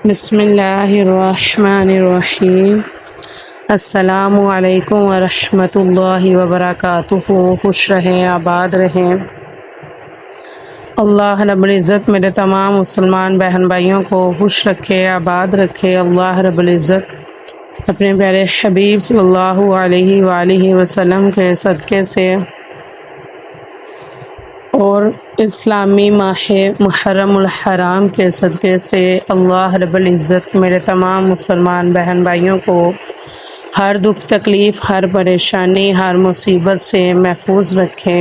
بسم اللہ الرحمن الرحیم۔ السلام علیکم ورحمۃ اللہ وبرکاتہ۔ خوش رہیں، آباد رہیں۔ اللہ رب العزت میرے تمام مسلمان بہن بھائیوں کو خوش رکھے، آباد رکھے۔ اللہ رب العزت اپنے پیارے حبیب صلی اللہ علیہ وآلہ وسلم کے صدقے سے اور اسلامی ماہ محرم الحرام کے صدقے سے اللہ رب العزت میرے تمام مسلمان بہن بھائیوں کو ہر دکھ تکلیف، ہر پریشانی، ہر مصیبت سے محفوظ رکھے۔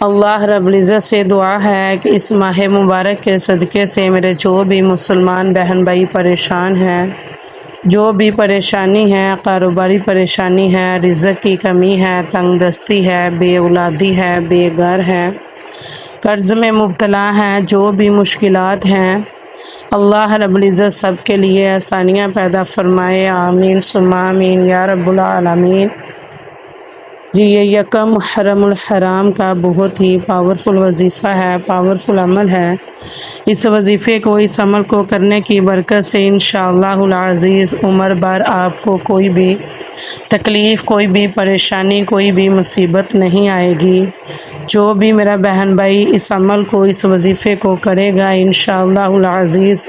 اللہ رب العزت سے دعا ہے کہ اس ماہ مبارک کے صدقے سے میرے جو بھی مسلمان بہن بھائی پریشان ہیں، جو بھی پریشانی ہے، کاروباری پریشانی ہے، رزق کی کمی ہے، تنگ دستی ہے، بے اولادی ہے، بے گھر ہے، قرض میں مبتلا ہیں، جو بھی مشکلات ہیں، اللہ رب العزت سب کے لیے آسانیاں پیدا فرمائے۔ آمین ثم آمین یا رب العالمین۔ جی، یہ یکم محرم الحرام کا بہت ہی پاورفل وظیفہ ہے، پاورفل عمل ہے۔ اس وظیفے کو، اس عمل کو کرنے کی برکت سے انشاءاللہ العزیز عمر بھر آپ کو کوئی بھی تکلیف، کوئی بھی پریشانی، کوئی بھی مصیبت نہیں آئے گی۔ جو بھی میرا بہن بھائی اس عمل کو، اس وظیفے کو کرے گا انشاءاللہ العزیز،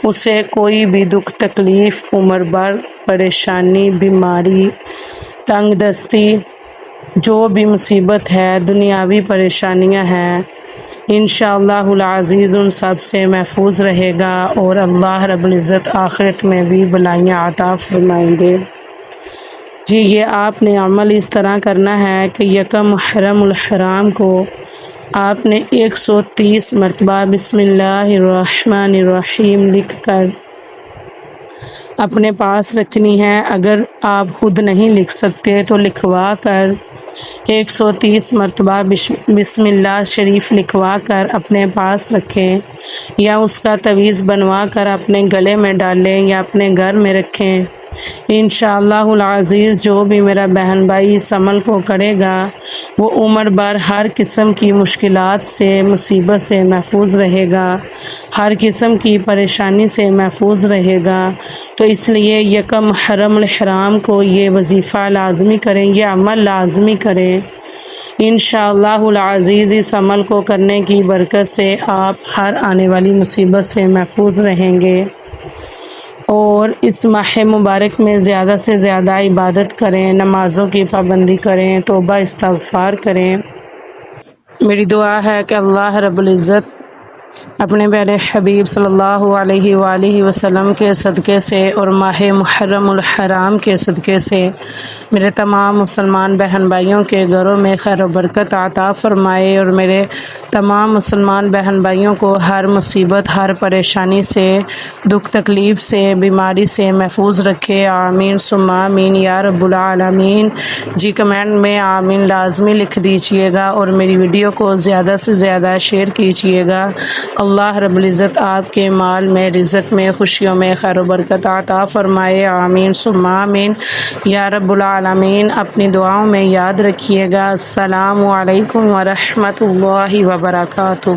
اسے کوئی بھی دکھ تکلیف، عمر بھر پریشانی، بیماری، تنگ دستی، جو بھی مصیبت ہے، دنیاوی پریشانیاں ہیں، انشاءاللہ العزیز ان سب سے محفوظ رہے گا اور اللہ رب العزت آخرت میں بھی بلائیاں عطا فرمائیں گے۔ جی، یہ آپ نے عمل اس طرح کرنا ہے کہ یکم محرم الحرام کو آپ نے 130 مرتبہ بسم اللہ الرحمن الرحیم لکھ کر اپنے پاس رکھنی ہے۔ اگر آپ خود نہیں لکھ سکتے تو لکھوا کر 130 مرتبہ بسم اللہ شریف لکھوا کر اپنے پاس رکھیں، یا اس کا تعویذ بنوا کر اپنے گلے میں ڈالیں یا اپنے گھر میں رکھیں۔ انشاءاللہ العزیز جو بھی میرا بہن بھائی اس عمل کو کرے گا وہ عمر بھر ہر قسم کی مشکلات سے، مصیبت سے محفوظ رہے گا، ہر قسم کی پریشانی سے محفوظ رہے گا۔ تو اس لیے یکم محرم الحرام کو یہ وظیفہ لازمی کریں، یہ عمل لازمی کریں۔ انشاءاللہ العزیز اس عمل کو کرنے کی برکت سے آپ ہر آنے والی مصیبت سے محفوظ رہیں گے، اور اس ماہ مبارک میں زیادہ سے زیادہ عبادت کریں، نمازوں کی پابندی کریں، توبہ استغفار کریں۔ میری دعا ہے کہ اللہ رب العزت اپنے پیارے حبیب صلی اللہ علیہ وآلہ وسلم کے صدقے سے اور ماہ محرم الحرام کے صدقے سے میرے تمام مسلمان بہن بھائیوں کے گھروں میں خیر و برکت عطا فرمائے، اور میرے تمام مسلمان بہن بھائیوں کو ہر مصیبت، ہر پریشانی سے، دکھ تکلیف سے، بیماری سے محفوظ رکھے۔ آمین ثم آمین یا رب العالمین۔ جی، کمنٹ میں آمین لازمی لکھ دیجئے گا اور میری ویڈیو کو زیادہ سے زیادہ شیئر کیجئے گا۔ اللہ رب العزت آپ کے مال میں، رزق میں، خوشیوں میں خیر و برکت عطا فرمائے۔ آمین ثم آمین یا رب العالمین۔ اپنی دعاؤں میں یاد رکھیے گا۔ السلام علیکم ورحمۃ اللہ وبرکاتہ۔